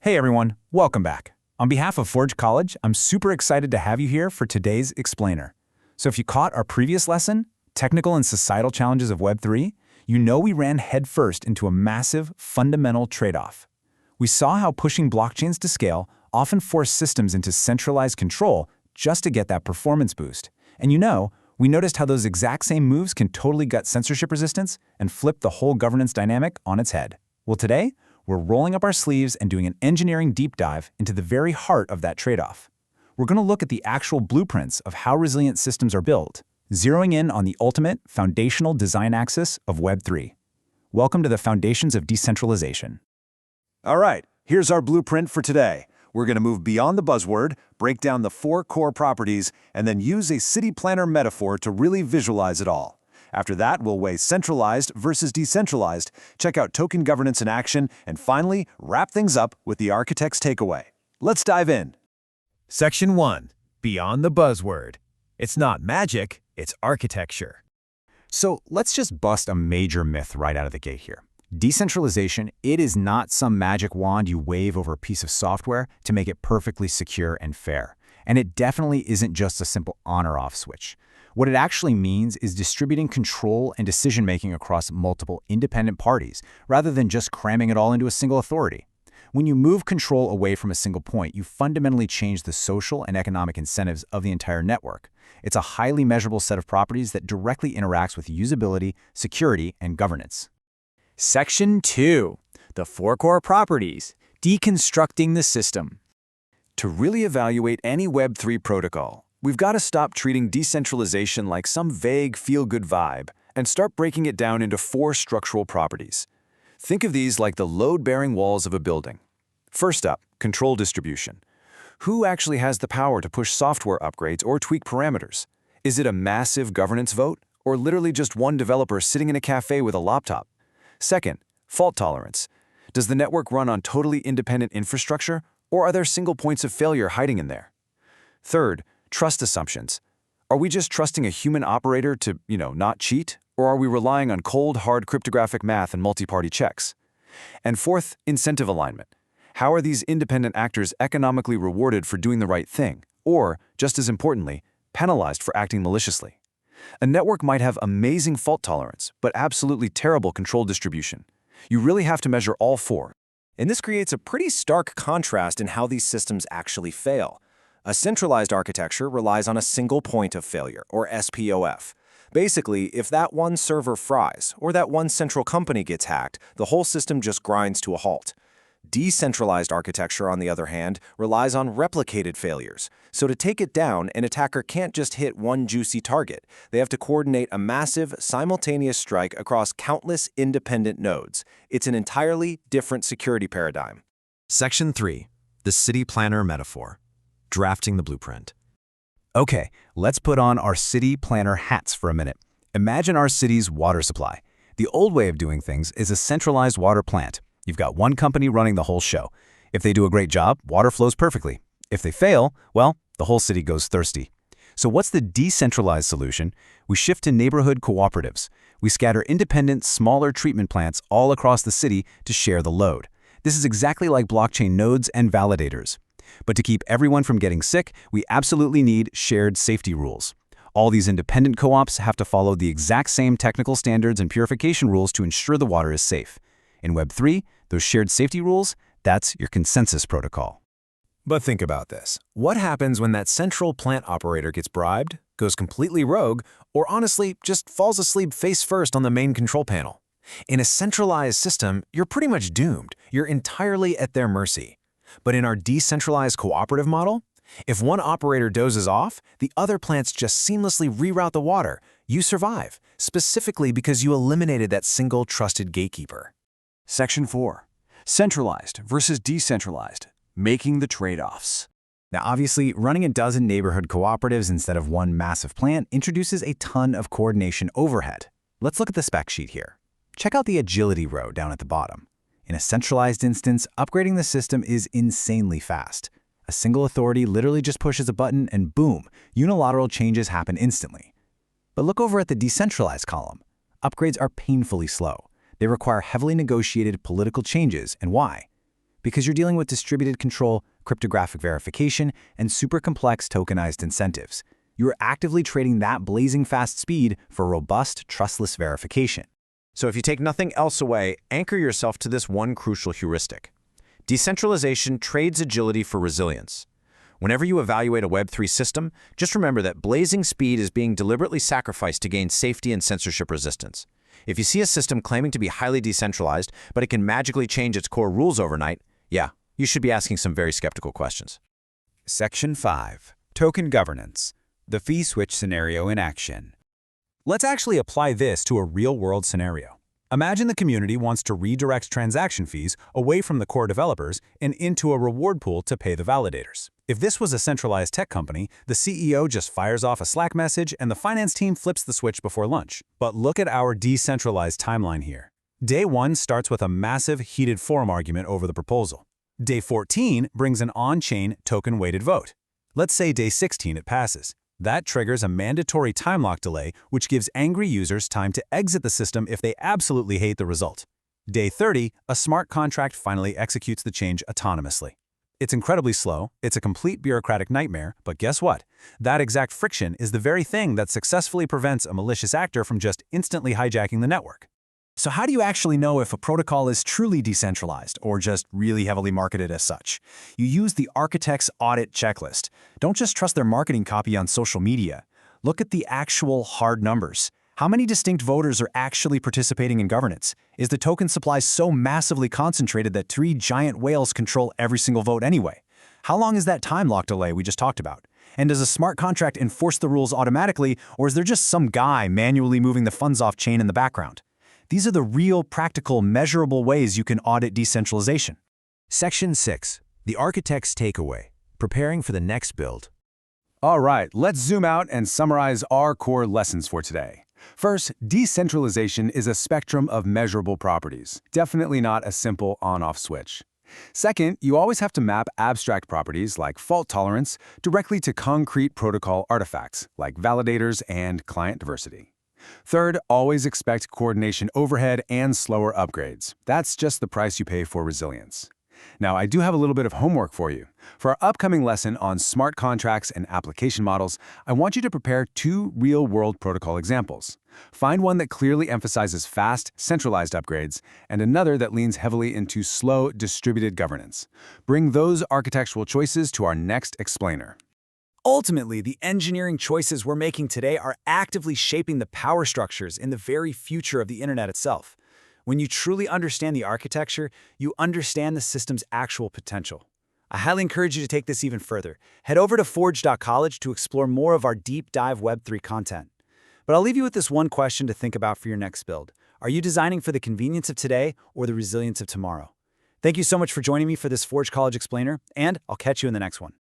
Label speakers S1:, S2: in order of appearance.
S1: Hey everyone, welcome back. On behalf of Forge College, I'm super excited to have you here for today's explainer. So if you caught our previous lesson, Technical and Societal Challenges of Web3, you know we ran headfirst into a massive, fundamental trade-off. We saw how pushing blockchains to scale often forced systems into centralized control just to get that performance boost. And we noticed how those exact same moves can totally gut censorship resistance and flip the whole governance dynamic on its head. Well, today, we're rolling up our sleeves and doing an engineering deep dive into the very heart of that trade-off. We're going to look at the actual blueprints of how resilient systems are built, zeroing in on the ultimate foundational design axis of Web3. Welcome to the Foundations of Decentralization.
S2: All right, here's our blueprint for today. We're going to move beyond the buzzword, break down the 4 core properties, and then use a city planner metaphor to really visualize it all. After that, we'll weigh centralized versus decentralized, check out token governance in action, and finally, wrap things up with the architect's takeaway. Let's dive in.
S3: Section 1. Beyond the buzzword. It's not magic, it's architecture.
S1: So let's just bust a major myth right out of the gate here. Decentralization, it is not some magic wand you wave over a piece of software to make it perfectly secure and fair. And it definitely isn't just a simple on or off switch. What it actually means is distributing control and decision-making across multiple independent parties, rather than just cramming it all into a single authority. When you move control away from a single point, you fundamentally change the social and economic incentives of the entire network. It's a highly measurable set of properties that directly interacts with usability, security, and governance.
S4: Section 2. The 4 core properties. Deconstructing the system.
S2: To really evaluate any Web3 protocol, we've got to stop treating decentralization like some vague feel-good vibe and start breaking it down into 4 structural properties. Think of these like the load-bearing walls of a building. First up, control distribution. Who actually has the power to push software upgrades or tweak parameters? Is it a massive governance vote, or literally just one developer sitting in a cafe with a laptop? Second, fault tolerance. Does the network run on totally independent infrastructure, or are there single points of failure hiding in there? Third, trust assumptions. Are we just trusting a human operator to, not cheat, or are we relying on cold, hard cryptographic math and multi-party checks? And fourth, incentive alignment. How are these independent actors economically rewarded for doing the right thing, or, just as importantly, penalized for acting maliciously? A network might have amazing fault tolerance, but absolutely terrible control distribution. You really have to measure all 4.
S5: And this creates a pretty stark contrast in how these systems actually fail. A centralized architecture relies on a single point of failure, or SPOF. Basically, if that one server fries, or that one central company gets hacked, the whole system just grinds to a halt. Decentralized architecture, on the other hand, relies on replicated failures. So to take it down, an attacker can't just hit one juicy target. They have to coordinate a massive, simultaneous strike across countless independent nodes. It's an entirely different security paradigm.
S3: Section 3. The city planner metaphor. Drafting the blueprint.
S1: Okay, let's put on our city planner hats for a minute. Imagine our city's water supply. The old way of doing things is a centralized water plant. You've got one company running the whole show. If they do a great job, water flows perfectly. If they fail, well, the whole city goes thirsty. So what's the decentralized solution? We shift to neighborhood cooperatives. We scatter independent, smaller treatment plants all across the city to share the load. This is exactly like blockchain nodes and validators. But to keep everyone from getting sick, we absolutely need shared safety rules. All these independent co-ops have to follow the exact same technical standards and purification rules to ensure the water is safe. In Web3, those shared safety rules, that's your consensus protocol.
S3: But think about this. What happens when that central plant operator gets bribed, goes completely rogue, or honestly just falls asleep face first on the main control panel? In a centralized system, you're pretty much doomed. You're entirely at their mercy. But in our decentralized cooperative model, if one operator dozes off, the other plants just seamlessly reroute the water. You survive, specifically because you eliminated that single trusted gatekeeper.
S2: Section 4. Centralized versus decentralized. Making the trade-offs.
S1: Now, obviously, running a dozen neighborhood cooperatives instead of one massive plant introduces a ton of coordination overhead. Let's look at the spec sheet here. Check out the agility row down at the bottom. In a centralized instance, upgrading the system is insanely fast. A single authority literally just pushes a button and boom, unilateral changes happen instantly. But look over at the decentralized column. Upgrades are painfully slow. They require heavily negotiated political changes, and why?
S4: because you're dealing with distributed control, cryptographic verification, and super complex tokenized incentives. You're actively trading that blazing fast speed for robust, trustless verification.
S3: So if you take nothing else away, anchor yourself to this one crucial heuristic. Decentralization trades agility for resilience. Whenever you evaluate a Web3 system, just remember that blazing speed is being deliberately sacrificed to gain safety and censorship resistance. If you see a system claiming to be highly decentralized, but it can magically change its core rules overnight, yeah, you should be asking some very skeptical questions.
S1: Section 5. Token Governance. The fee switch scenario in action. Let's actually apply this to a real-world scenario. Imagine the community wants to redirect transaction fees away from the core developers and into a reward pool to pay the validators. If this was a centralized tech company, the CEO just fires off a Slack message and the finance team flips the switch before lunch. But look at our decentralized timeline here. Day 1 starts with a massive, heated forum argument over the proposal. Day 14 brings an on-chain, token-weighted vote. Let's say day 16 it passes. That triggers a mandatory time lock delay, which gives angry users time to exit the system if they absolutely hate the result. Day 30, a smart contract finally executes the change autonomously. It's incredibly slow, it's a complete bureaucratic nightmare, but guess what? That exact friction is the very thing that successfully prevents a malicious actor from just instantly hijacking the network.
S2: So how do you actually know if a protocol is truly decentralized or just really heavily marketed as such? You use the architect's audit checklist. Don't just trust their marketing copy on social media. Look at the actual hard numbers. How many distinct voters are actually participating in governance? Is the token supply so massively concentrated that 3 giant whales control every single vote anyway? How long is that time lock delay we just talked about? And does a smart contract enforce the rules automatically, or is there just some guy manually moving the funds off chain in the background? These are the real, practical, measurable ways you can audit decentralization.
S3: Section 6. The Architect's Takeaway. Preparing for the next build.
S1: All right, let's zoom out and summarize our core lessons for today. First, decentralization is a spectrum of measurable properties, definitely not a simple on-off switch. Second, you always have to map abstract properties like fault tolerance directly to concrete protocol artifacts like validators and client diversity. Third, always expect coordination overhead and slower upgrades. That's just the price you pay for resilience. Now, I do have a little bit of homework for you. For our upcoming lesson on smart contracts and application models, I want you to prepare 2 real-world protocol examples. Find one that clearly emphasizes fast, centralized upgrades, and another that leans heavily into slow, distributed governance. Bring those architectural choices to our next explainer.
S4: Ultimately, the engineering choices we're making today are actively shaping the power structures in the very future of the internet itself. When you truly understand the architecture, you understand the system's actual potential. I highly encourage you to take this even further. Head over to forge.college to explore more of our deep dive Web3 content. But I'll leave you with this one question to think about for your next build. Are you designing for the convenience of today or the resilience of tomorrow? Thank you so much for joining me for this Forge College Explainer, and I'll catch you in the next one.